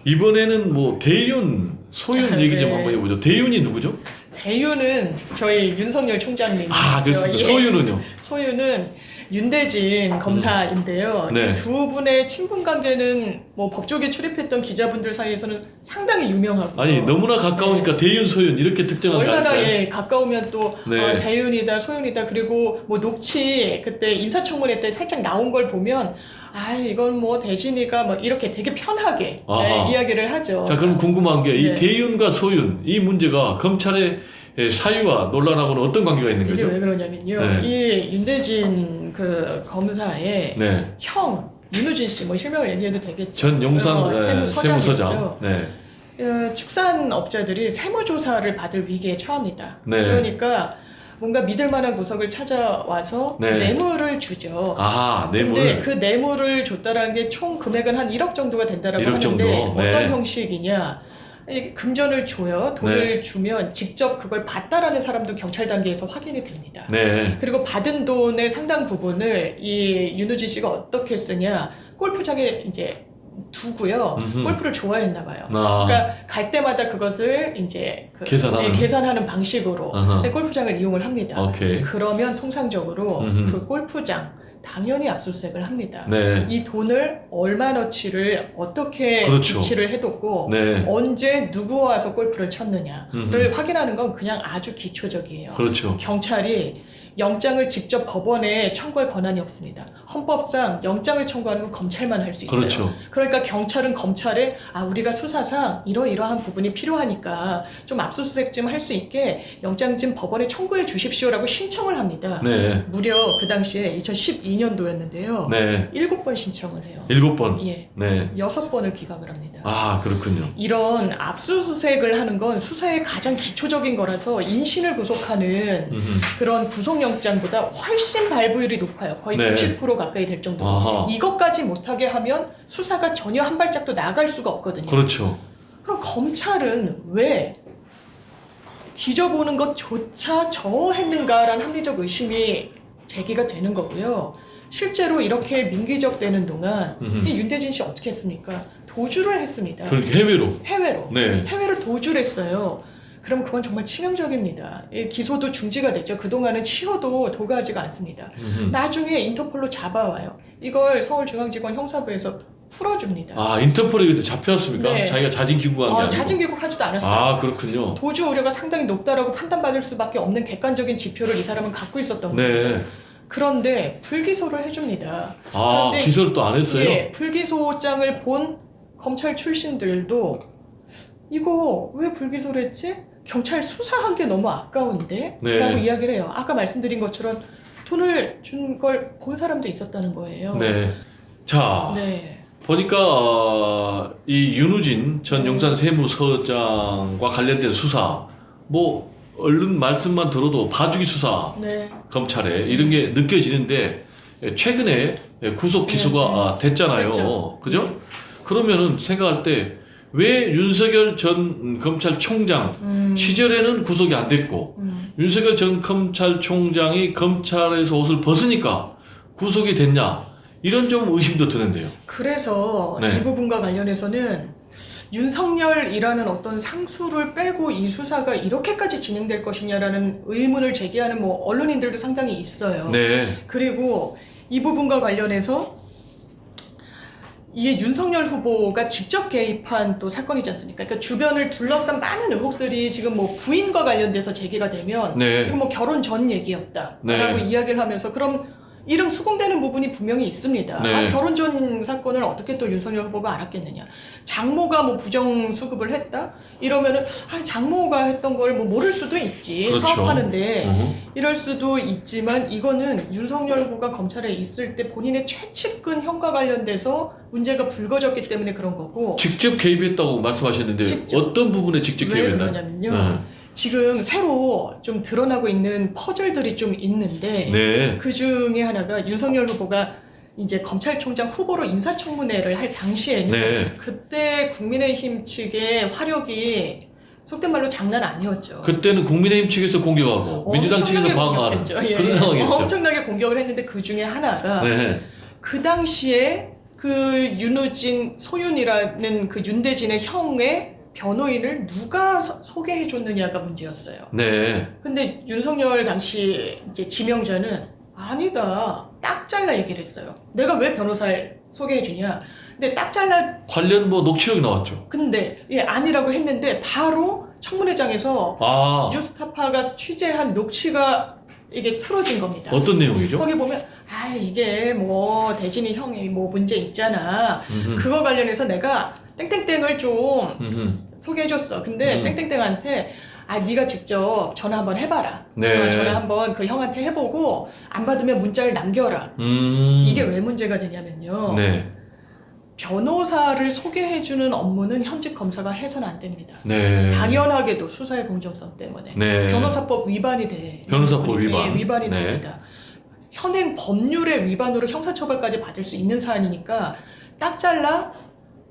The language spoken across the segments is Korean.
이번에는 뭐 대윤, 소윤 얘기 좀 네. 한번 해보죠. 대윤이 누구죠? 대윤은 저희 윤석열 총장님이시죠. 아, 됐습니다. 예. 소윤은요? 소윤은 윤대진 검사인데요. 네. 이 두 분의 친분 관계는 뭐 법조계 출입했던 기자분들 사이에서는 상당히 유명하고. 아니 너무나 가까우니까 대윤, 소윤 이렇게 특정하지 얼마나 않을까요? 예, 가까우면 또 네. 대윤이다, 소윤이다. 그리고 뭐 녹취 그때 인사청문회 때 살짝 나온 걸 보면 이건 뭐 대진이가 뭐 이렇게 되게 편하게 이야기를 하죠. 자, 그럼 궁금한 게 이 네. 대윤과 소윤 이 문제가 검찰의 사유와 논란하고는 어떤 관계가 있는 이게 거죠? 왜 그러냐면요. 네. 이 윤대진 그 검사의 네. 형 윤우진 씨, 뭐 실명을 얘기해도 되겠죠. 전 용산 세무서장이었죠. 세무서장. 네. 축산업자들이 세무조사를 받을 위기에 처합니다. 네. 그러니까 뭔가 믿을 만한 구석을 찾아와서 네. 뇌물을 주죠. 아, 뇌물. 근데 그 뇌물을 줬다라는 게 총 금액은 한 1억 정도가 된다라고 1억 하는데 정도. 네. 어떤 형식이냐? 이 금전을 줘요. 돈을 네. 주면 직접 그걸 받다라는 사람도 경찰 단계에서 확인이 됩니다. 네. 그리고 받은 돈의 상당 부분을 이 윤우진 씨가 어떻게 쓰냐? 골프장에 이제 두고요. 음흠. 골프를 좋아했나 봐요. 아. 그러니까 갈 때마다 그것을 이제 계산하는 방식으로 아하. 골프장을 이용을 합니다. 오케이. 그러면 통상적으로 음흠. 그 골프장 당연히 압수수색을 합니다. 네. 이 돈을 얼마너치를 어떻게 그렇죠. 비치를 해뒀고 네. 언제 누구와 와서 골프를 쳤느냐를 음흠. 확인하는 건 그냥 아주 기초적이에요. 그렇죠. 경찰이 영장을 직접 법원에 청구할 권한이 없습니다. 헌법상 영장을 청구하는 건 검찰만 할 수 있어요. 그렇죠. 그러니까 경찰은 검찰에 우리가 수사상 이러이러한 부분이 필요하니까 좀 압수수색 좀 할 수 있게 영장 좀 법원에 청구해 주십시오라고 신청을 합니다. 네. 무려 그 당시에 2012년도였는데요. 네. 7번 신청을 해요. 7번. 예. 네. 6번을 기각을 합니다. 아, 그렇군요. 이런 압수수색을 하는 건 수사의 가장 기초적인 거라서 인신을 구속하는 음흠. 그런 구속영장보다 훨씬 발부율이 높아요. 거의 네. 90% 가까이 될 정도로. 아하. 이것까지 못하게 하면 수사가 전혀 한 발짝도 나갈 수가 없거든요. 그렇죠. 그럼 검찰은 왜 뒤져보는 것조차 저했는가라는 합리적 의심이 제기가 되는 거고요. 실제로 이렇게 민기적되는 동안 음흠. 이 윤대진 씨 어떻게 했습니까? 도주를 했습니다. 그렇게 해외로. 해외로. 네. 해외로 도주를 했어요. 그럼 그건 정말 치명적입니다. 기소도 중지가 됐죠. 그동안은 치어도 도가하지가 않습니다. 음흠. 나중에 인터폴로 잡아와요. 이걸 서울중앙지검 형사부에서 풀어줍니다. 아, 인터폴에 의해서 잡혀왔습니까? 네. 자기가 자진 귀국한 게 아니고. 자진 귀국하지도 않았어요. 아, 그렇군요. 도주 우려가 상당히 높다라고 판단받을 수밖에 없는 객관적인 지표를 이 사람은 갖고 있었던 겁니다. 네. 그런데 불기소를 해줍니다. 아, 그런데 기소를 또 안 했어요? 예, 불기소장을 본 검찰 출신들도 이거 왜 불기소를 했지? 경찰 수사한 게 너무 아까운데? 네. 라고 이야기를 해요. 아까 말씀드린 것처럼 돈을 준 걸 본 사람도 있었다는 거예요. 네. 자, 네. 보니까 이 윤우진 전 네. 용산 세무서장과 관련된 수사, 뭐 얼른 말씀만 들어도 봐주기 수사, 네. 검찰에 이런 게 느껴지는데 최근에 구속 기소가 됐잖아요. 됐죠. 그죠? 그러면은 생각할 때 왜 윤석열 전 검찰총장 시절에는 구속이 안 됐고 윤석열 전 검찰총장이 검찰에서 옷을 벗으니까 구속이 됐냐, 이런 좀 의심도 드는데요. 그래서 네. 이 부분과 관련해서는 윤석열이라는 어떤 상수를 빼고 이 수사가 이렇게까지 진행될 것이냐라는 의문을 제기하는 뭐 언론인들도 상당히 있어요. 네. 그리고 이 부분과 관련해서 이게 윤석열 후보가 직접 개입한 또 사건이지 않습니까? 그러니까 주변을 둘러싼 많은 의혹들이 지금 뭐 부인과 관련돼서 제기가 되면 네. 이거 뭐 결혼 전 얘기였다라고 네. 이야기를 하면서 그럼 이름 수긍되는 부분이 분명히 있습니다. 네. 결혼 전 사건을 어떻게 또 윤석열 후보가 알았겠느냐. 장모가 뭐 부정 수급을 했다? 이러면은 장모가 했던 걸 뭐 모를 수도 있지. 그렇죠. 사업하는데 이럴 수도 있지만 이거는 윤석열 후보가 검찰에 있을 때 본인의 최측근 형과 관련돼서 문제가 불거졌기 때문에 그런 거고. 직접 개입했다고 말씀하셨는데 직접. 어떤 부분에 직접 왜 개입했나요? 그러냐면요. 지금 새로 좀 드러나고 있는 퍼즐들이 좀 있는데 네. 그 중에 하나가 윤석열 후보가 이제 검찰총장 후보로 인사청문회를 할 당시에는 네. 그때 국민의힘 측의 화력이 속된 말로 장난 아니었죠. 그때는 국민의힘 측에서 공격하고 민주당 측에서 방어하는 공격했죠. 예. 그런 상황이었죠. 엄청나게 공격을 했는데 그 중에 하나가 네. 그 당시에 그 윤우진, 소윤이라는 그 윤대진의 형의 변호인을 누가 소개해줬느냐가 문제였어요. 네. 근데 윤석열 당시 이제 지명자는 아니다. 딱 잘라 얘기를 했어요. 내가 왜 변호사를 소개해주냐. 근데 딱 잘라. 관련 뭐 녹취록이 나왔죠. 근데 아니라고 했는데 바로 청문회장에서 뉴스타파가 취재한 녹취가 이게 틀어진 겁니다. 어떤 내용이죠? 거기 보면 이게 뭐 대진이 형이 뭐 문제 있잖아. 그거 관련해서 내가 땡땡땡을 좀 소개해줬어. 근데 땡땡땡한테 네가 직접 전화 한번 해봐라. 네. 전화 한번 그 형한테 해보고 안 받으면 문자를 남겨라. 이게 왜 문제가 되냐면요. 네. 변호사를 소개해주는 업무는 현직 검사가 해서는 안 됩니다. 네. 당연하게도 수사의 공정성 때문에 네. 변호사법 위반이 돼. 변호사법 위반. 위반이 네. 됩니다. 현행 법률의 위반으로 형사처벌까지 받을 수 있는 사안이니까 딱 잘라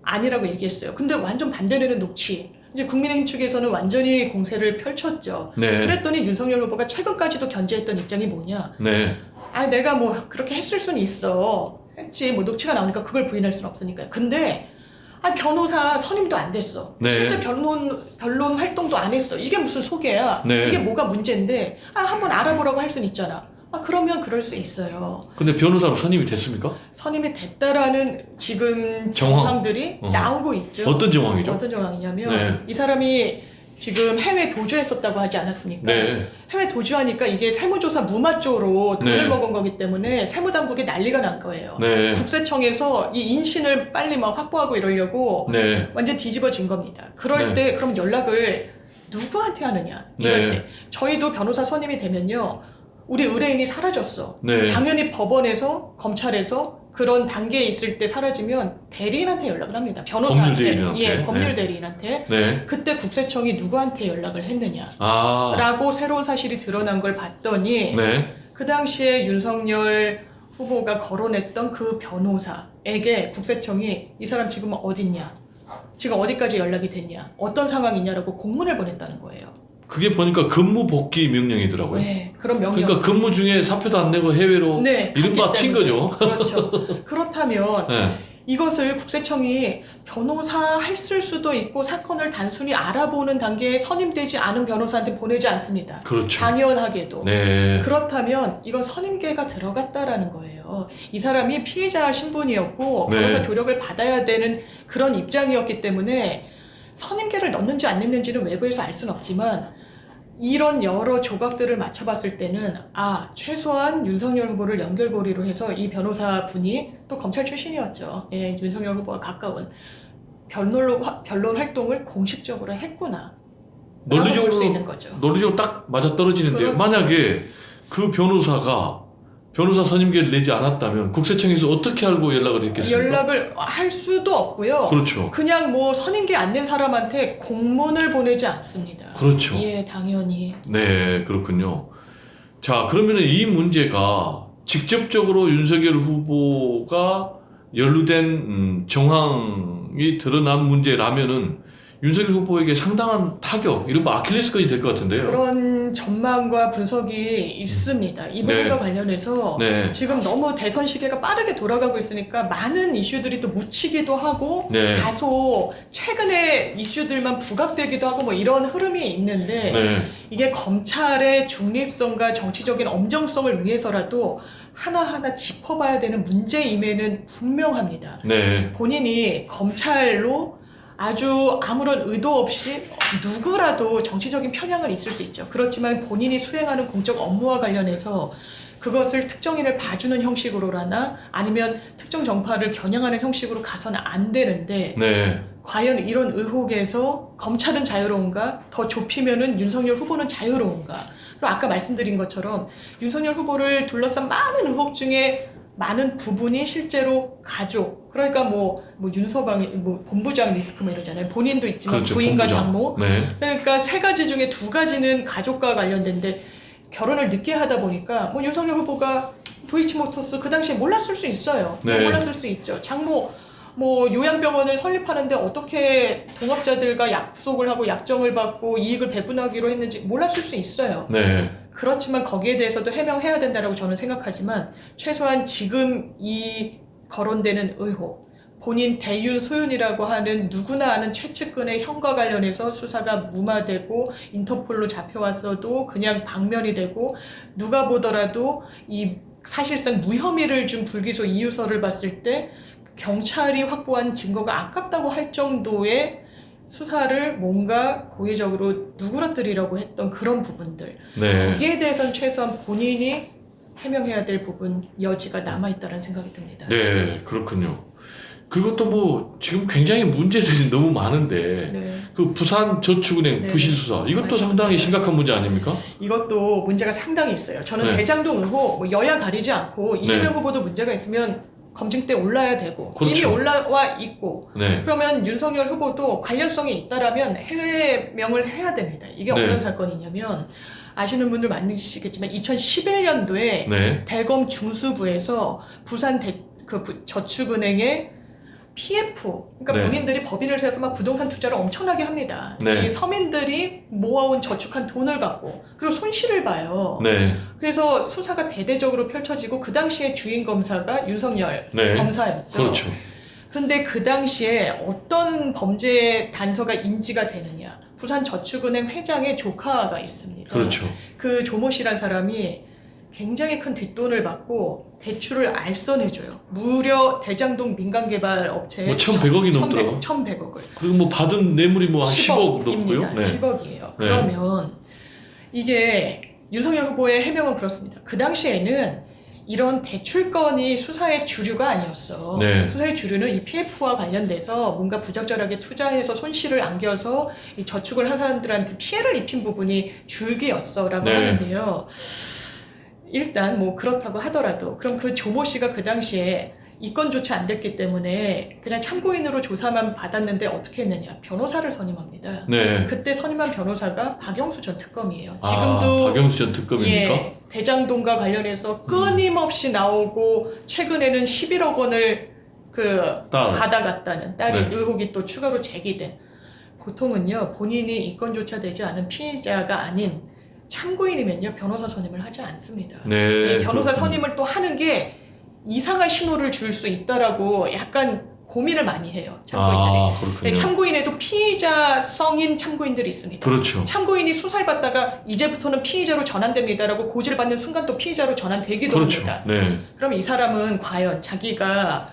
아니라고 얘기했어요. 근데 완전 반대되는 녹취. 이제 국민의힘 측에서는 완전히 공세를 펼쳤죠. 네. 그랬더니 윤석열 후보가 최근까지도 견제했던 입장이 뭐냐. 네. 내가 뭐 그렇게 했을 수는 있어. 했지. 뭐 녹취가 나오니까 그걸 부인할 수는 없으니까요. 근데 변호사 선임도 안 됐어. 네. 실제 변론 활동도 안 했어. 이게 무슨 소개야. 네. 이게 뭐가 문제인데 한번 알아보라고 할 수는 있잖아. 그러면 그럴 수 있어요. 근데 변호사로 선임이 됐습니까? 선임이 됐다라는 지금 정황. 정황들이 나오고 있죠. 어떤 정황이죠? 어떤 정황이냐면 네. 이 사람이 지금 해외 도주했었다고 하지 않았습니까? 네. 해외 도주하니까 이게 세무조사 무마조로 돈을 네. 먹은 거기 때문에 세무당국에 난리가 난 거예요. 네. 국세청에서 이 인신을 빨리 막 확보하고 이러려고 네. 완전 뒤집어진 겁니다. 그럴 네. 때 그럼 연락을 누구한테 하느냐 이럴 네. 때 저희도 변호사 선임이 되면요 우리 의뢰인이 사라졌어. 네. 당연히 법원에서 검찰에서 그런 단계에 있을 때 사라지면 대리인한테 연락을 합니다. 변호사한테. 법률 대리인한테. 예, 법률 네. 대리인한테. 네. 그때 국세청이 누구한테 연락을 했느냐 라고 새로운 사실이 드러난 걸 봤더니 네. 그 당시에 윤석열 후보가 거론했던 그 변호사에게 국세청이 이 사람 지금 어딨냐, 지금 어디까지 연락이 됐냐, 어떤 상황이냐라고 공문을 보냈다는 거예요. 그게 보니까 근무 복귀 명령이더라고요. 네, 그런 명령. 그러니까 근무 중에 사표도 안 내고 해외로 이른바 갔기 튄 때문에. 거죠. 그렇죠. 그렇다면 네. 이것을 국세청이 변호사 했을 수도 있고 사건을 단순히 알아보는 단계에 선임되지 않은 변호사한테 보내지 않습니다. 그렇죠. 당연하게도. 네. 그렇다면 이건 선임계가 들어갔다라는 거예요. 이 사람이 피해자 신분이었고 네. 변호사 조력을 받아야 되는 그런 입장이었기 때문에 선임계를 넣는지 안 넣는지는 외부에서 알 수는 없지만 이런 여러 조각들을 맞춰봤을 때는 최소한 윤석열 후보를 연결고리로 해서 이 변호사분이 또 검찰 출신이었죠. 예, 윤석열 후보와 가까운 변론 활동을 공식적으로 했구나. 라고 볼 수 있는 거죠. 논리적으로 딱 맞아떨어지는데요. 그렇죠. 만약에 그 변호사가 변호사 선임계를 내지 않았다면 국세청에서 어떻게 알고 연락을 했겠습니까? 연락을 할 수도 없고요. 그렇죠. 그냥 뭐 선임계 안 낸 사람한테 공문을 보내지 않습니다. 그렇죠. 예, 당연히. 네, 그렇군요. 자, 그러면 이 문제가 직접적으로 윤석열 후보가 연루된 정황이 드러난 문제라면은 윤석열 후보에게 상당한 타격, 이른바 아킬레스건이 될 것 같은데요. 그런 전망과 분석이 있습니다. 이 부분과 네. 관련해서 네. 지금 너무 대선 시계가 빠르게 돌아가고 있으니까 많은 이슈들이 또 묻히기도 하고 네. 다소 최근의 이슈들만 부각되기도 하고 뭐 이런 흐름이 있는데 네. 이게 검찰의 중립성과 정치적인 엄정성을 위해서라도 하나하나 짚어봐야 되는 문제임에는 분명합니다. 네. 본인이 검찰로 아주 아무런 의도 없이 누구라도 정치적인 편향은 있을 수 있죠. 그렇지만 본인이 수행하는 공적 업무와 관련해서 그것을 특정인을 봐주는 형식으로라나 아니면 특정 정파를 겨냥하는 형식으로 가서는 안 되는데 네. 과연 이런 의혹에서 검찰은 자유로운가? 더 좁히면은 윤석열 후보는 자유로운가? 그리고 아까 말씀드린 것처럼 윤석열 후보를 둘러싼 많은 의혹 중에 많은 부분이 실제로 가족, 그러니까 뭐 윤서방이 본부장 리스크 이러잖아요. 본인도 있지만 그렇죠, 부인과 본부장. 장모. 네. 그러니까 세 가지 중에 두 가지는 가족과 관련된데 결혼을 늦게 하다 보니까 윤석열 후보가 도이치모터스 그 당시에 몰랐을 수 있어요. 네. 몰랐을 수 있죠. 장모 요양병원을 설립하는데 어떻게 동업자들과 약속을 하고 약정을 받고 이익을 배분하기로 했는지 몰랐을 수 있어요. 네. 그렇지만 거기에 대해서도 해명해야 된다라고 저는 생각하지만 최소한 지금 이 거론되는 의혹, 본인 대윤 소윤이라고 하는 누구나 아는 최측근의 형과 관련해서 수사가 무마되고 인터폴로 잡혀왔어도 그냥 방면이 되고 누가 보더라도 이 사실상 무혐의를 준 불기소 이유서를 봤을 때 경찰이 확보한 증거가 아깝다고 할 정도의 수사를 뭔가 고의적으로 누그러뜨리려고 했던 그런 부분들. 네. 거기에 대해서는 최소한 본인이 해명해야 될 부분 여지가 남아있다는 생각이 듭니다. 네, 그렇군요. 그것도 뭐 지금 굉장히 문제들이 너무 많은데 네. 그 부산저축은행 네. 부실 수사 이것도 맞습니다. 상당히 심각한 문제 아닙니까? 이것도 문제가 상당히 있어요. 저는 네. 대장동 의혹 뭐 여야 가리지 않고 이재명 네. 후보도 문제가 있으면 검증대 올라야 되고 그렇죠. 이미 올라와 있고 네. 그러면 윤석열 후보도 관련성이 있다라면 해외명을 해야 됩니다. 이게 네. 어떤 사건이냐면 아시는 분들 많으시겠지만 2011년도에 네. 대검 중수부에서 부산 저축은행의 PF, 그러니까 네. 본인들이 법인을 세워서 막 부동산 투자를 엄청나게 합니다. 네. 이 서민들이 모아온 저축한 돈을 갖고 그리고 손실을 봐요. 네. 그래서 수사가 대대적으로 펼쳐지고 그 당시에 주인 검사가 윤석열 네. 검사였죠. 그렇죠. 그런데 그 당시에 어떤 범죄 단서가 인지가 되느냐. 부산저축은행 회장의 조카가 있습니다. 그렇죠. 그 조모 씨란 사람이 굉장히 큰 뒷돈을 받고 대출을 알선해줘요. 무려 대장동 민간개발 업체에 뭐 1,100억이 넘더라고. 1,100억을. 그리고 뭐 받은 뇌물이 뭐 한 10억 넘고요. 입니다. 네. 10억이에요. 그러면 이게 윤석열 후보의 해명은 그렇습니다. 그 당시에는 이런 대출건이 수사의 주류가 아니었어. 네. 수사의 주류는 이 PF와 관련돼서 뭔가 부적절하게 투자해서 손실을 안겨서 이 저축을 한 사람들한테 피해를 입힌 부분이 줄기였어라고 네. 하는데요. 일단 뭐 그렇다고 하더라도 그럼 그 조모 씨가 그 당시에 이건조차 안 됐기 때문에 그냥 참고인으로 조사만 받았는데 어떻게 했느냐. 변호사를 선임합니다. 네. 그때 선임한 변호사가 박영수 전 특검이에요. 지금도 박영수 전 특검입니까? 예, 대장동과 관련해서 끊임없이 나오고 최근에는 11억 원을 딸. 받아갔다는 딸이 네. 의혹이 또 추가로 제기된. 보통은요 본인이 이건조차 되지 않은 피의자가 아닌 참고인이면요 변호사 선임을 하지 않습니다. 네. 예, 변호사 그렇군요. 선임을 또 하는 게 이상한 신호를 줄 수 있다라고 약간 고민을 많이 해요 참고인들이. 그렇군요. 네, 참고인에도 피의자성인 참고인들이 있습니다. 그렇죠. 참고인이 수사를 받다가 이제부터는 피의자로 전환됩니다라고 고지를 받는 순간 또 피의자로 전환되기도 그렇죠. 합니다. 네. 그럼 이 사람은 과연 자기가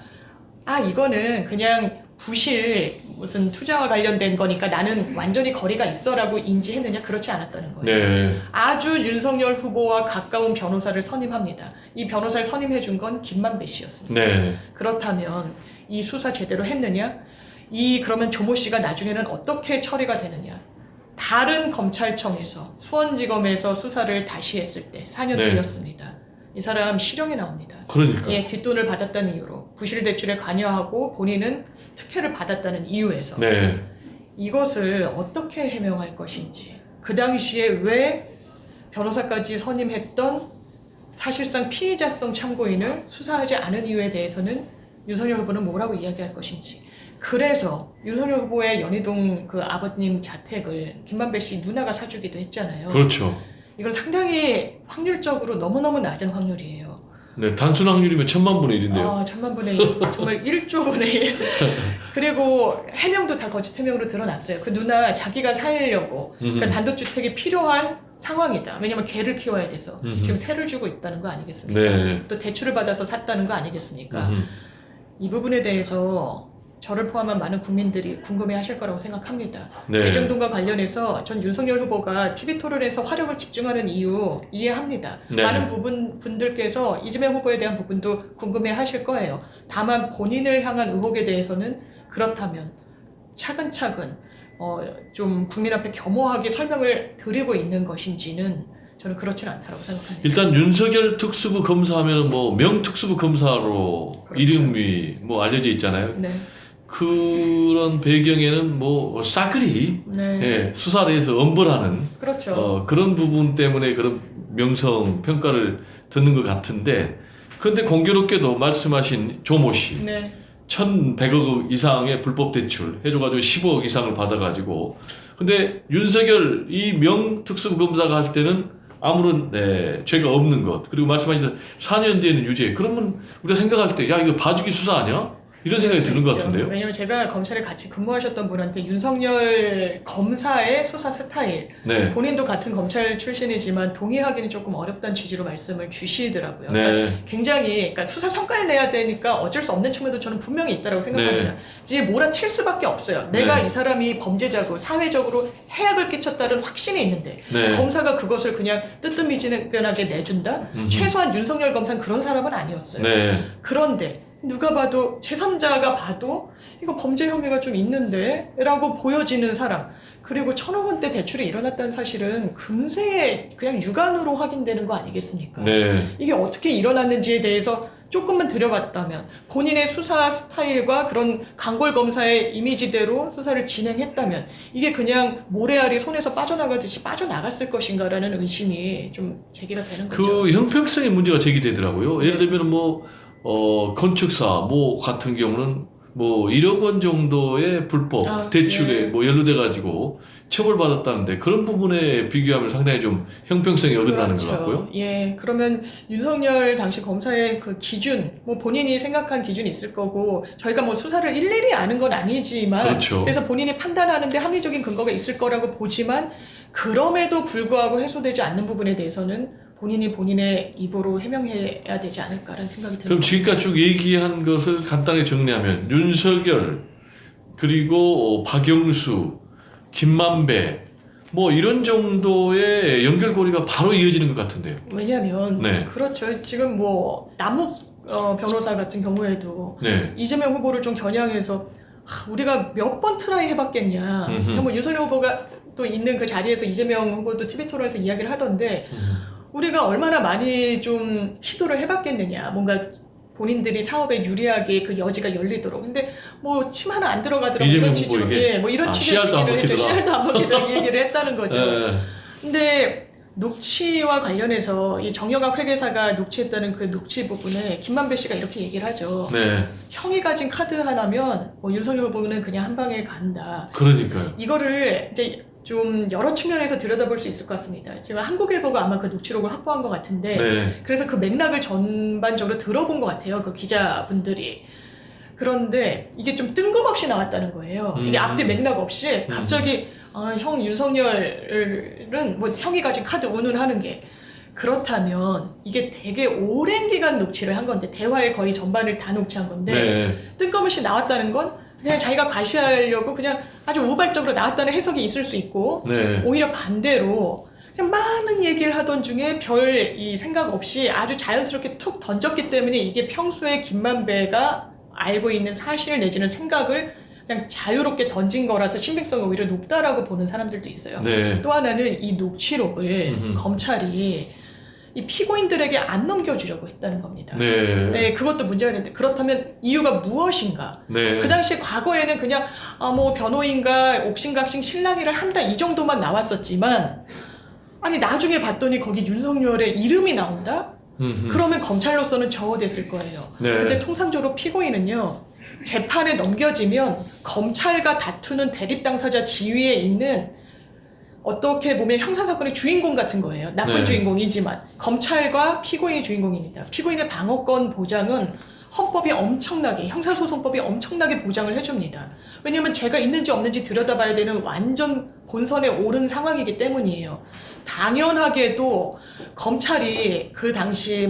이거는 그냥 부실 무슨 투자와 관련된 거니까 나는 완전히 거리가 있어라고 인지했느냐? 그렇지 않았다는 거예요. 네. 아주 윤석열 후보와 가까운 변호사를 선임합니다. 이 변호사를 선임해 준 건 김만배 씨였습니다. 네. 그렇다면 이 수사 제대로 했느냐? 그러면 조모 씨가 나중에는 어떻게 처리가 되느냐? 다른 검찰청에서 수원지검에서 수사를 다시 했을 때 4년 네. 뒤였습니다. 이 사람 실형이 나옵니다. 그러니까. 예, 뒷돈을 받았다는 이유로 부실 대출에 관여하고 본인은 특혜를 받았다는 이유에서 네. 이것을 어떻게 해명할 것인지 그 당시에 왜 변호사까지 선임했던 사실상 피의자성 참고인을 수사하지 않은 이유에 대해서는 윤석열 후보는 뭐라고 이야기할 것인지. 그래서 윤석열 후보의 연희동 그 아버님 자택을 김만배 씨 누나가 사주기도 했잖아요. 그렇죠. 이건 상당히 확률적으로 너무너무 낮은 확률이에요. 네, 단순 확률이면 1000만분의 1인데요. 1000만분의 1. 정말 1조분의 1. 그리고 해명도 다 거짓 해명으로 드러났어요. 그 누나 자기가 살려고 그러니까 단독주택이 필요한 상황이다. 왜냐면 개를 키워야 돼서 지금 새를 주고 있다는 거 아니겠습니까? 네. 또 대출을 받아서 샀다는 거 아니겠습니까? 이 부분에 대해서 저를 포함한 많은 국민들이 궁금해하실 거라고 생각합니다. 네. 대장동과 관련해서 전 윤석열 후보가 TV토론에서 화력을 집중하는 이유 이해합니다. 네. 많은 분들께서 이재명 후보에 대한 부분도 궁금해하실 거예요. 다만 본인을 향한 의혹에 대해서는 그렇다면 차근차근 좀 국민 앞에 겸허하게 설명을 드리고 있는 것인지는 저는 그렇지는 않다고 생각합니다. 일단 윤석열 특수부 검사하면 뭐 명특수부 검사로 그렇죠. 이름이 뭐 알려져 있잖아요. 네. 그런 배경에는 뭐 싸그리 네. 예, 수사에 대해서 엄벌하는 그렇죠. 그런 부분 때문에 그런 명성 평가를 듣는 것 같은데, 그런데 공교롭게도 말씀하신 조모 씨 네. 1,100억 이상의 불법 대출 해줘가지고 10억 이상을 받아가지고, 근데 윤석열 이 명특수부 검사가 할 때는 아무런 죄가 없는 것, 그리고 말씀하신 4년 뒤에는 유죄. 그러면 우리가 생각할 때 야 이거 봐주기 수사 아니야? 이런 생각이 드는 것 있죠. 같은데요. 왜냐면 제가 검찰에 같이 근무하셨던 분한테 윤석열 검사의 수사 스타일, 네. 본인도 같은 검찰 출신이지만 동의하기는 조금 어렵다는 취지로 말씀을 주시더라고요. 네. 그러니까 굉장히 그러니까 수사 성과를 내야 되니까 어쩔 수 없는 측면도 저는 분명히 있다고 생각합니다. 네. 이제 몰아칠 수밖에 없어요. 내가 네. 이 사람이 범죄자고 사회적으로 해악을 끼쳤다는 확신이 있는데 네. 검사가 그것을 그냥 뜨뜻미지근하게 내준다? 최소한 윤석열 검사는 그런 사람은 아니었어요. 네. 그런데 누가 봐도 제3자가 봐도 이거 범죄 혐의가 좀 있는데 라고 보여지는 사람, 그리고 1,000억 원대 대출이 일어났다는 사실은 금세 그냥 육안으로 확인되는 거 아니겠습니까? 네. 이게 어떻게 일어났는지에 대해서 조금만 들여봤다면, 본인의 수사 스타일과 그런 강골 검사의 이미지대로 수사를 진행했다면 이게 그냥 모래알이 손에서 빠져나가듯이 빠져나갔을 것인가라는 의심이 좀 제기가 되는 거죠. 그 형평성의 문제가 제기되더라고요. 예를 들면 건축사 같은 경우는 1억 원 정도의 불법 대출에 예. 연루돼 가지고 처벌받았다는데 그런 부분에 비교하면 상당히 좀 형평성이 어긋나는 것 같고요. 예, 그러면 윤석열 당시 검사의 그 기준, 본인이 생각한 기준이 있을 거고, 저희가 수사를 일일이 아는 건 아니지만, 그렇죠. 그래서 본인이 판단하는데 합리적인 근거가 있을 거라고 보지만, 그럼에도 불구하고 해소되지 않는 부분에 대해서는 본인이 본인의 입으로 해명해야 되지 않을까라는 생각이 듭니다. 그럼 지금까지 쭉 얘기한 것을 간단하게 정리하면 윤석열, 그리고 박영수, 김만배 이런 정도의 연결고리가 바로 이어지는 것 같은데요. 왜냐하면 네. 그렇죠. 지금 남욱 변호사 같은 경우에도 네. 이재명 후보를 좀 겨냥해서 우리가 몇 번 트라이 해봤겠냐. 윤석열 후보가 또 있는 그 자리에서 이재명 후보도 TV 토론에서 이야기를 하던데 우리가 얼마나 많이 좀 시도를 해봤겠느냐. 뭔가 본인들이 사업에 유리하게 그 여지가 열리도록. 근데 침 하나 안 들어가더라고. 이런 취지로. 이런 취지로 얘기를 했죠. 씨알도 안 먹히더라. 이 얘기를 했다는 거죠. 네. 근데 녹취와 관련해서 이 정영학 회계사가 녹취했다는 그 녹취 부분에 김만배 씨가 이렇게 얘기를 하죠. 네. 형이 가진 카드 하나면 윤석열 후보는 그냥 한 방에 간다. 그러니까요. 이거를 이제 좀 여러 측면에서 들여다볼 수 있을 것 같습니다. 지금 한국일보가 아마 그 녹취록을 확보한 것 같은데, 네. 그래서 그 맥락을 전반적으로 들어본 것 같아요. 그 기자분들이. 그런데 이게 좀 뜬금없이 나왔다는 거예요. 이게 앞뒤 맥락 없이 갑자기 형 윤석열은 형이 가진 카드 운운하는 게, 그렇다면 이게 되게 오랜 기간 녹취를 한 건데, 대화의 거의 전반을 다 녹취한 건데 네. 뜬금없이 나왔다는 건 그냥 자기가 과시하려고 그냥 아주 우발적으로 나왔다는 해석이 있을 수 있고, 네. 오히려 반대로 그냥 많은 얘기를 하던 중에 별 이 생각 없이 아주 자연스럽게 툭 던졌기 때문에 이게 평소에 김만배가 알고 있는 사실 내지는 생각을 그냥 자유롭게 던진 거라서 신빙성이 오히려 높다라고 보는 사람들도 있어요. 네. 또 하나는 이 녹취록을 검찰이 이 피고인들에게 안 넘겨주려고 했다는 겁니다. 네. 네, 그것도 문제가 되는데, 그렇다면 이유가 무엇인가? 네. 그 당시에 과거에는 그냥 변호인과 옥신각신 실랑이를 한다 이 정도만 나왔었지만, 아니 나중에 봤더니 거기 윤석열의 이름이 나온다? 그러면 검찰로서는 저어됐을 거예요. 네. 근데 통상적으로 피고인은요, 재판에 넘겨지면 검찰과 다투는 대립 당사자 지위에 있는, 어떻게 보면 형사사건의 주인공 같은 거예요. 나쁜 네. 주인공이지만 검찰과 피고인이 주인공입니다. 피고인의 방어권 보장은 헌법이 엄청나게, 형사소송법이 엄청나게 보장을 해줍니다. 왜냐하면 죄가 있는지 없는지 들여다봐야 되는 완전 본선에 오른 상황이기 때문이에요. 당연하게도 검찰이 그 당시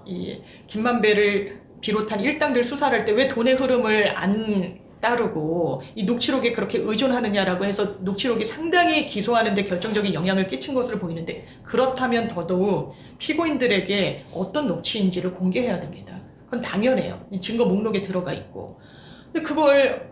이 김만배를 비롯한 일당들 수사를 할 때 왜 돈의 흐름을 안 따르고 이 녹취록에 그렇게 의존하느냐라고 해서 녹취록이 상당히 기소하는 데 결정적인 영향을 끼친 것으로 보이는데, 그렇다면 더더욱 피고인들에게 어떤 녹취인지를 공개해야 됩니다. 그건 당연해요. 이 증거 목록에 들어가 있고. 근데 그걸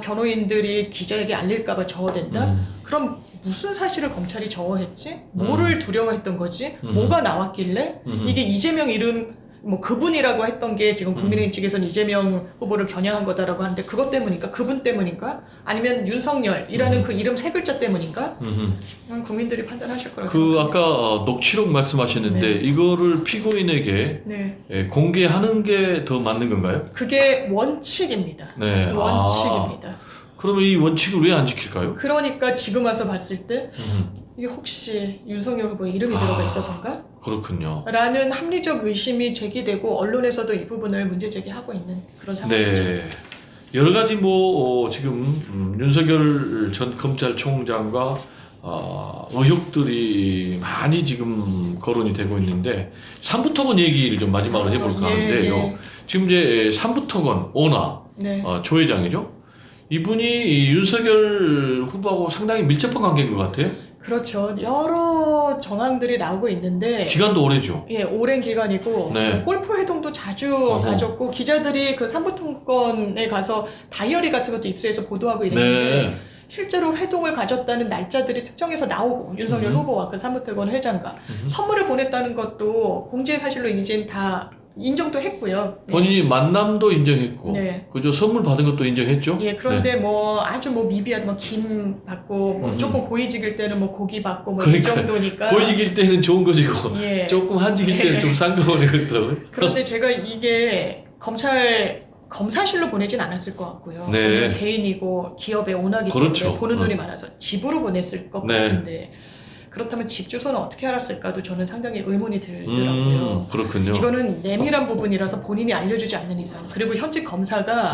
변호인들이 기자에게 알릴까 봐 저어된다? 그럼 무슨 사실을 검찰이 저어했지? 뭐를 두려워했던 거지? 뭐가 나왔길래? 이게 이재명 이름 그분이라고 했던 게 지금 국민의힘 측에서는 이재명 후보를 겨냥한 거다라고 하는데, 그것 때문인가? 그분 때문인가? 아니면 윤석열이라는 그 이름 세 글자 때문인가? 그냥 국민들이 판단하실 거라고 생각합니다. 아까 녹취록 말씀하시는데, 네. 이거를 피고인에게 네. 공개하는 게 더 맞는 건가요? 그게 원칙입니다. 네. 원칙입니다. 그러면 이 원칙을 왜 안 지킬까요? 그러니까 지금 와서 봤을 때 이게 혹시 윤석열 후보의 이름이 들어가 있어서인가? 그렇군요. 라는 합리적 의심이 제기되고, 언론에서도 이 부분을 문제 제기하고 있는 그런 상황이죠. 네. 여러 가지 지금 윤석열 전 검찰총장과 의혹들이 많이 지금 거론이 되고 있는데 삼부토건 얘기를 좀 마지막으로 해볼까 하는데요. 지금 이제 삼부토건 오나 조 회장이죠. 이분이 이 윤석열 후보하고 상당히 밀접한 관계인 것 같아요. 그렇죠. 여러 정황들이 나오고 있는데 기간도 오래죠. 예, 오랜 기간이고 골프 회동도 자주 가졌고 기자들이 그 삼부토건에 가서 다이어리 같은 것도 입수해서 보도하고 이랬는데 실제로 회동을 가졌다는 날짜들이 특정해서 나오고 윤석열 후보와 그 삼부토건 회장과 선물을 보냈다는 것도 공개 사실로 이젠 다 인정도 했고요. 본인이 만남도 인정했고, 그죠? 선물 받은 것도 인정했죠. 예, 그런데 아주 미비하게 김 받고 조금 고위직일 때는 고기 받고 이 정도니까. 고위직일 때는 좋은 것이고, 조금 한직일 때는 좀 싼거네 그렇더라고요. 그런데 제가 이게 검사실로 보내진 않았을 것 같고요. 개인이고 기업에 오너기 때문에 보는 눈이 많아서 집으로 보냈을 것 같은데. 그렇다면 집 주소는 어떻게 알았을까도 저는 상당히 의문이 들더라고요. 그렇군요. 이거는 내밀한 부분이라서 본인이 알려주지 않는 이상, 그리고 현직 검사가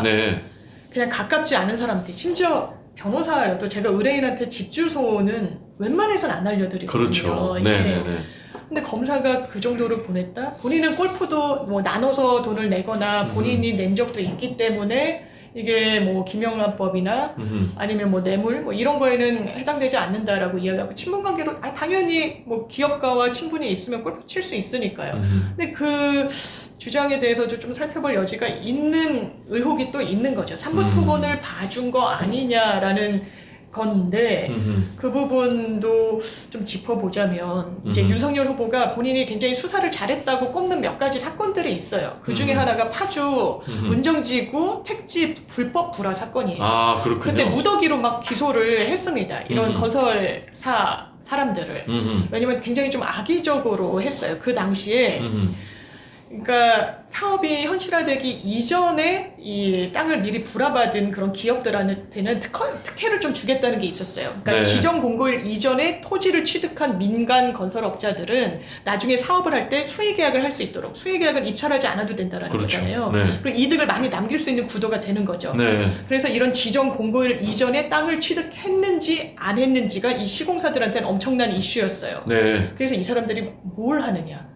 그냥 가깝지 않은 사람한테, 심지어 변호사여도 제가 의뢰인한테 집 주소는 웬만해서는 안 알려드리거든요. 그렇죠. 근데 검사가 그 정도로 보냈다? 본인은 골프도 나눠서 돈을 내거나 본인이 낸 적도 있기 때문에 이게 김영란법이나 아니면 뇌물 이런 거에는 해당되지 않는다라고 이야기하고, 친분관계로 당연히 기업가와 친분이 있으면 골프 칠 수 있으니까요. 근데 그 주장에 대해서도 좀 살펴볼 여지가 있는 의혹이 또 있는 거죠. 삼부토건을 봐준 거 아니냐라는 건데 그 부분도 좀 짚어보자면 이제 윤석열 후보가 본인이 굉장히 수사를 잘했다고 꼽는 몇 가지 사건들이 있어요. 그 중에 하나가 파주 문정지구 택지 불법 불화 사건이에요. 그렇군요. 그때 무더기로 막 기소를 했습니다. 이런 건설사 사람들을. 왜냐면 굉장히 좀 악의적으로 했어요. 그 당시에. 그러니까 사업이 현실화되기 이전에 이 땅을 미리 불화받은 그런 기업들한테는 특혜를 좀 주겠다는 게 있었어요. 그러니까 지정 공고일 이전에 토지를 취득한 민간 건설업자들은 나중에 사업을 할 때 수의계약을 할 수 있도록, 수의계약은 입찰하지 않아도 된다는 거잖아요. 그리고 이득을 많이 남길 수 있는 구도가 되는 거죠. 그래서 이런 지정 공고일 이전에 땅을 취득했는지 안 했는지가 이 시공사들한테는 엄청난 이슈였어요. 그래서 이 사람들이 뭘 하느냐,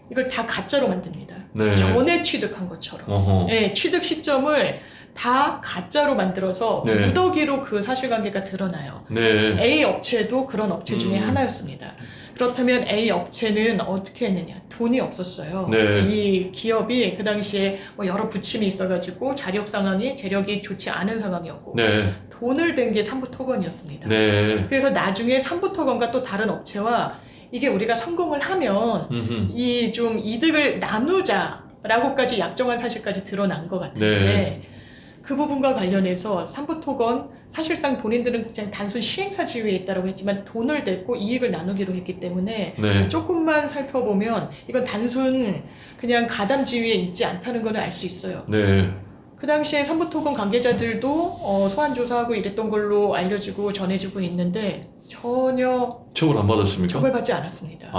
이걸 다 가짜로 만듭니다. 전에 취득한 것처럼. 취득 시점을 다 가짜로 만들어서 무더기로 그 사실관계가 드러나요. A 업체도 그런 업체 중에 하나였습니다. 그렇다면 A 업체는 어떻게 했느냐? 돈이 없었어요. 이 기업이 그 당시에 여러 부침이 있어가지고 자력 상황이, 재력이 좋지 않은 상황이었고 돈을 댄 게 삼부토건이었습니다. 그래서 나중에 삼부토건과 또 다른 업체와 이게 우리가 성공을 하면 이 좀 이득을 나누자라고까지 약정한 사실까지 드러난 것 같은데 그 부분과 관련해서 삼부토건 사실상 본인들은 그냥 단순 시행사 지위에 있다고 했지만 돈을 댔고 이익을 나누기로 했기 때문에 조금만 살펴보면 이건 단순 그냥 가담 지위에 있지 않다는 걸 알 수 있어요. 그 당시에 삼부토건 관계자들도 소환 조사하고 이랬던 걸로 알려지고 전해지고 있는데 전혀 처벌 안 받았습니까? 처벌받지 않았습니다.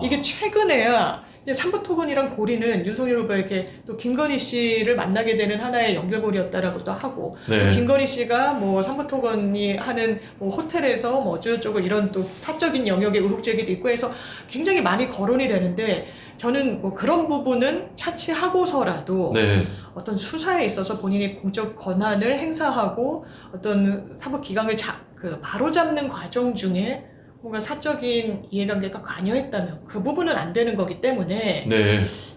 이게 최근에야 이제 삼부토건이랑 고리는 윤석열 후보에게 또 김건희 씨를 만나게 되는 하나의 연결고리였다라고도 하고 또 김건희 씨가 삼부토건이 하는 호텔에서 어쩌고저쩌고 이런 또 사적인 영역의 의혹 제기도 있고 해서 굉장히 많이 거론이 되는데, 저는 그런 부분은 차치하고서라도 어떤 수사에 있어서 본인이 공적 권한을 행사하고 어떤 사법기강을 바로잡는 과정 중에 뭔가 사적인 이해관계가 관여했다면 그 부분은 안 되는 거기 때문에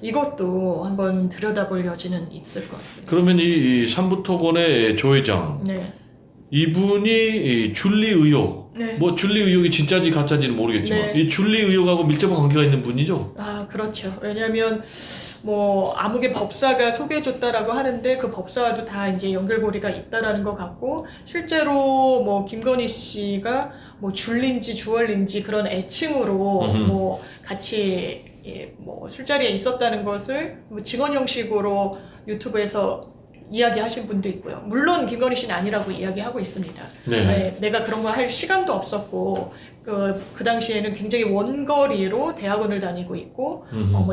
이것도 한번 들여다볼 여지는 있을 것 같습니다. 그러면 이 삼부토건의 조 회장 이분이 준리 의혹, 준리 의혹이 진짜인지 가짜인지는 모르겠지만 이 준리 의혹하고 밀접한 관계가 있는 분이죠? 그렇죠. 왜냐하면 아무개 법사가 소개해줬다라고 하는데 그 법사와도 다 이제 연결고리가 있다라는 것 같고, 실제로 김건희 씨가 줄린지 주얼린지 그런 애칭으로 같이 술자리에 있었다는 것을 직원 형식으로 유튜브에서 이야기하신 분도 있고요. 물론 김건희 씨는 아니라고 이야기하고 있습니다. 내가 그런 거 할 시간도 없었고 그 당시에는 굉장히 원거리로 대학원을 다니고 있고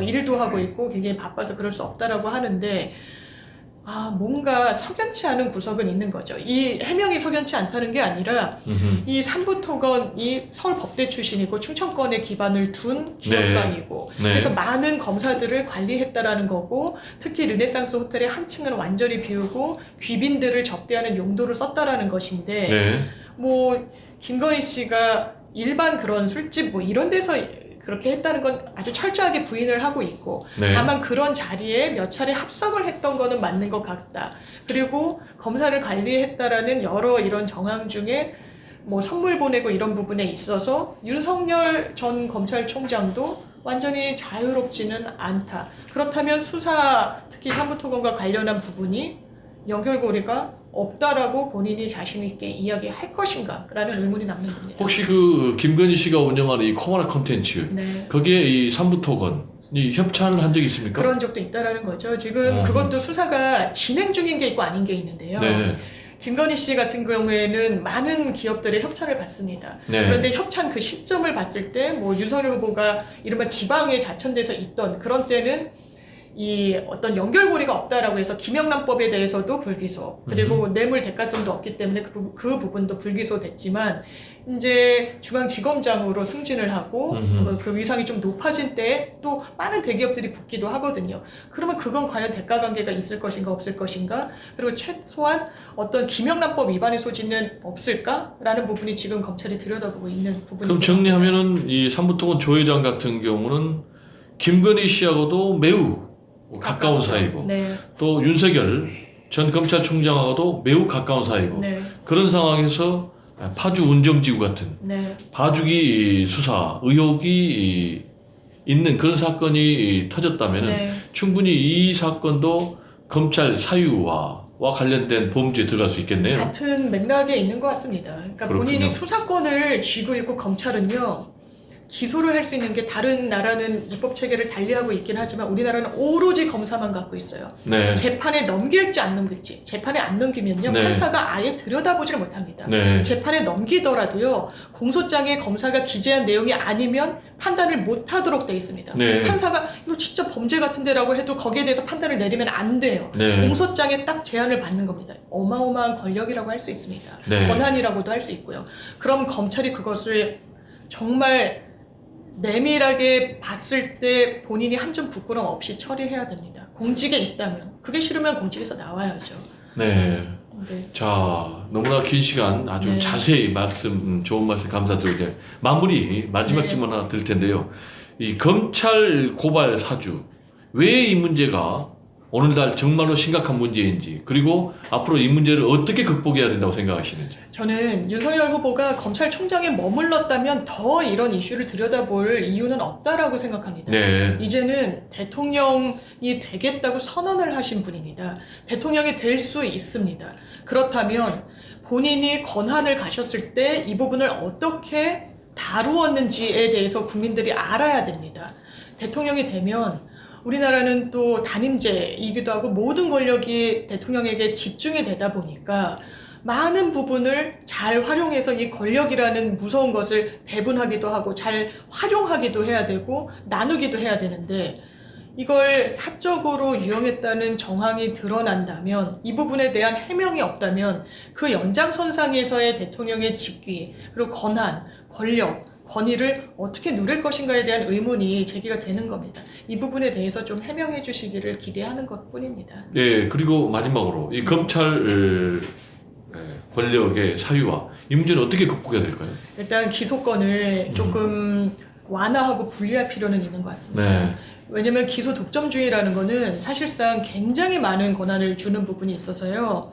일도 하고 있고 굉장히 바빠서 그럴 수 없다라고 하는데, 뭔가 석연치 않은 구석은 있는 거죠. 이 해명이 석연치 않다는 게 아니라 이 삼부토건이 서울법대 출신이고 충청권에 기반을 둔 기업가이고 네. 그래서 많은 검사들을 관리했다라는 거고 특히 르네상스 호텔의 한 층은 완전히 비우고 귀빈들을 접대하는 용도로 썼다라는 것인데 네. 뭐 김건희 씨가 일반 그런 술집 뭐 이런 데서 그렇게 했다는 건 아주 철저하게 부인을 하고 있고 네. 다만 그런 자리에 몇 차례 합석을 했던 거는 맞는 것 같다. 그리고 검사를 관리했다라는 여러 이런 정황 중에 뭐 선물 보내고 이런 부분에 있어서 윤석열 전 검찰총장도 완전히 자유롭지는 않다. 그렇다면 수사 특히 삼부토건과 관련한 부분이 연결고리가 없다라고 본인이 자신 있게 이야기할 것인가라는 의문이 남는 겁니다. 혹시 그 김건희 씨가 운영하는 이 코마라 콘텐츠 네. 거기에 이 삼부토건이 협찬을 한 적이 있습니까? 그런 적도 있다라는 거죠. 지금 그것도 수사가 진행 중인 게 있고 아닌 게 있는데요. 네. 김건희 씨 같은 경우에는 많은 기업들의 협찬을 받습니다. 네. 그런데 협찬 그 시점을 봤을 때 뭐 윤석열 후보가 이른바 지방에 자천돼서 있던 그런 때는 이 어떤 연결고리가 없다라고 해서 김영란법에 대해서도 불기소 그리고 뇌물 대가성도 없기 때문에 그 부분도 불기소됐지만 이제 중앙지검장으로 승진을 하고 그 위상이 좀 높아진 때 또 많은 대기업들이 붙기도 하거든요. 그러면 그건 과연 대가 관계가 있을 것인가 없을 것인가 그리고 최소한 어떤 김영란법 위반의 소지는 없을까라는 부분이 지금 검찰이 들여다보고 있는 부분입니다. 그럼 정리하면은 이 삼부토건 조 회장 같은 경우는 김건희 씨하고도 매우 가까운 사이고 네. 또 윤석열 전 검찰총장하고도 매우 가까운 사이고 네. 그런 상황에서 파주 운정지구 같은 네. 봐주기 수사 의혹이 있는 그런 사건이 터졌다면 네. 충분히 이 사건도 검찰 사유와 관련된 범죄에 들어갈 수 있겠네요. 같은 맥락에 있는 것 같습니다. 그러니까 그렇군요. 본인이 수사권을 쥐고 있고 검찰은요. 기소를 할 수 있는 게 다른 나라는 입법 체계를 달리하고 있긴 하지만 우리나라는 오로지 검사만 갖고 있어요. 네. 재판에 넘길지 안 넘길지. 재판에 안 넘기면요. 네. 판사가 아예 들여다보지를 못합니다. 네. 재판에 넘기더라도요. 공소장에 검사가 기재한 내용이 아니면 판단을 못하도록 돼 있습니다. 네. 판사가 이거 진짜 범죄 같은데라고 해도 거기에 대해서 판단을 내리면 안 돼요. 네. 공소장에 딱 제한을 받는 겁니다. 어마어마한 권력이라고 할 수 있습니다. 네. 권한이라고도 할 수 있고요. 그럼 검찰이 그것을 정말 내밀하게 봤을 때 본인이 한 점 부끄럼 없이 처리해야 됩니다. 공직에 있다면. 그게 싫으면 공직에서 나와야죠. 네. 네. 자, 너무나 긴 시간 아주 네. 자세히 좋은 말씀 감사드리고 이제 마무리 마지막 네. 질문 하나 드릴 텐데요. 이 검찰 고발 사주 왜 이 문제가 오늘날 정말로 심각한 문제인지 그리고 앞으로 이 문제를 어떻게 극복해야 된다고 생각하시는지. 저는 윤석열 후보가 검찰총장에 머물렀다면 더 이런 이슈를 들여다볼 이유는 없다라고 생각합니다. 네. 이제는 대통령이 되겠다고 선언을 하신 분입니다. 대통령이 될 수 있습니다. 그렇다면 본인이 권한을 가셨을 때 이 부분을 어떻게 다루었는지에 대해서 국민들이 알아야 됩니다. 대통령이 되면 우리나라는 또 단임제이기도 하고 모든 권력이 대통령에게 집중이 되다 보니까 많은 부분을 잘 활용해서 이 권력이라는 무서운 것을 배분하기도 하고 잘 활용하기도 해야 되고 나누기도 해야 되는데 이걸 사적으로 유용했다는 정황이 드러난다면 이 부분에 대한 해명이 없다면 그 연장선상에서의 대통령의 직위 그리고 권한, 권력 권위를 어떻게 누릴 것인가에 대한 의문이 제기가 되는 겁니다. 이 부분에 대해서 좀 해명해 주시기를 기대하는 것뿐입니다. 네, 그리고 마지막으로 이 검찰 권력의 사유와 이 문제는 어떻게 극복해야 될까요? 일단 기소권을 조금 완화하고 분리할 필요는 있는 것 같습니다. 네. 왜냐하면 기소 독점주의라는 거는 사실상 굉장히 많은 권한을 주는 부분이 있어서요.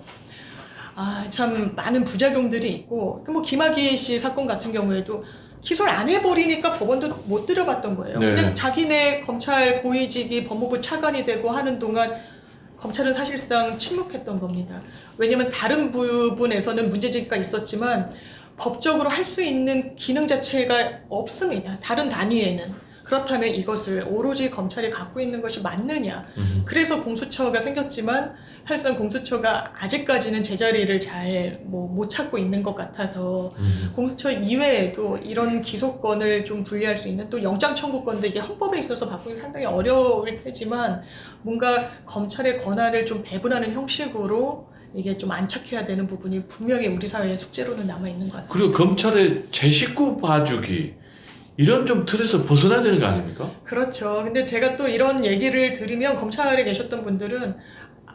참 많은 부작용들이 있고 뭐 김학의 씨 사건 같은 경우에도 기소를 안 해버리니까 법원도 못 들여봤던 거예요. 네. 그냥 자기네 검찰 고위직이 법무부 차관이 되고 하는 동안 검찰은 사실상 침묵했던 겁니다. 왜냐하면 다른 부분에서는 문제제기가 있었지만 법적으로 할 수 있는 기능 자체가 없습니다. 다른 단위에는. 그렇다면 이것을 오로지 검찰이 갖고 있는 것이 맞느냐. 그래서 공수처가 생겼지만 사실상 공수처가 아직까지는 제자리를 잘 못 찾고 있는 것 같아서 공수처 이외에도 이런 기소권을 좀 분리할 수 있는 또 영장 청구권도 이게 헌법에 있어서 바꾸기 상당히 어려울 테지만 뭔가 검찰의 권한을 좀 배분하는 형식으로 이게 좀 안착해야 되는 부분이 분명히 우리 사회의 숙제로는 남아있는 것 같습니다. 그리고 검찰의 제 식구 봐주기 이런 좀 틀에서 벗어나야 되는 거 아닙니까? 그렇죠. 근데 제가 또 이런 얘기를 들으면 검찰에 계셨던 분들은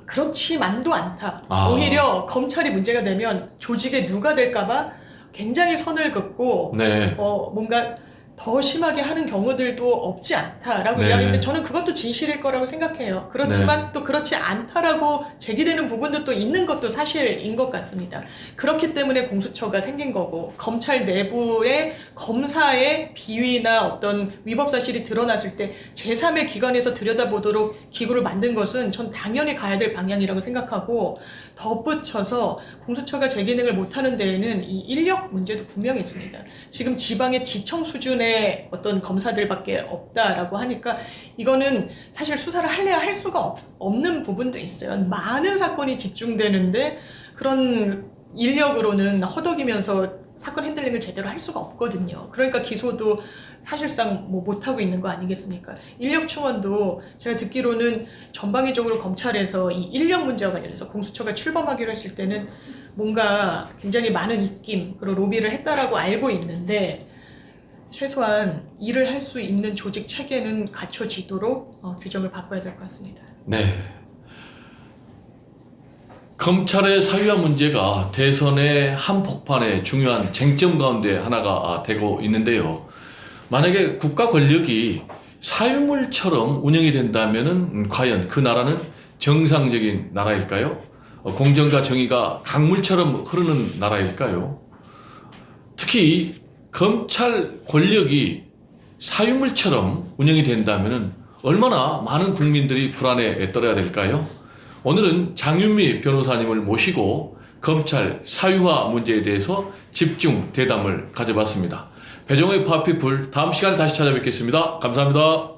그렇지만도 않다. 오히려 검찰이 문제가 되면 조직에 누가 될까봐 굉장히 선을 긋고 네. 뭔가 더 심하게 하는 경우들도 없지 않다라고 네. 이야기했는데 저는 그것도 진실일 거라고 생각해요. 그렇지만 또 그렇지 않다라고 제기되는 부분도 또 있는 것도 사실인 것 같습니다. 그렇기 때문에 공수처가 생긴 거고 검찰 내부의 검사의 비위나 어떤 위법 사실이 드러났을 때 제3의 기관에서 들여다보도록 기구를 만든 것은 전 당연히 가야 될 방향이라고 생각하고 덧붙여서 공수처가 제 기능을 못하는 데에는 이 인력 문제도 분명히 있습니다. 지금 지방의 지청 수준의 어떤 검사들밖에 없다라고 하니까 이거는 사실 수사를 할래야 할 수가 없는 부분도 있어요. 많은 사건이 집중되는데 그런 인력으로는 허덕이면서 사건 핸들링을 제대로 할 수가 없거든요. 그러니까 기소도 사실상 못하고 있는 거 아니겠습니까? 인력 충원도 제가 듣기로는 전방위적으로 검찰에서 이 인력 문제와 관련해서 공수처가 출범하기로 했을 때는 뭔가 굉장히 많은 입김 그리고 로비를 했다라고 알고 있는데 최소한 일을 할 수 있는 조직 체계는 갖춰지도록 규정을 바꿔야 될 것 같습니다. 네. 검찰의 사유화 문제가 대선의 한복판의 중요한 쟁점 가운데 하나가 되고 있는데요. 만약에 국가 권력이 사유물처럼 운영이 된다면은 과연 그 나라는 정상적인 나라일까요? 공정과 정의가 강물처럼 흐르는 나라일까요? 특히 검찰 권력이 사유물처럼 운영이 된다면 얼마나 많은 국민들이 불안에 떨어야 될까요? 오늘은 장윤미 변호사님을 모시고 검찰 사유화 문제에 대해서 집중 대담을 가져봤습니다. 배종의 파피풀 다음 시간에 다시 찾아뵙겠습니다. 감사합니다.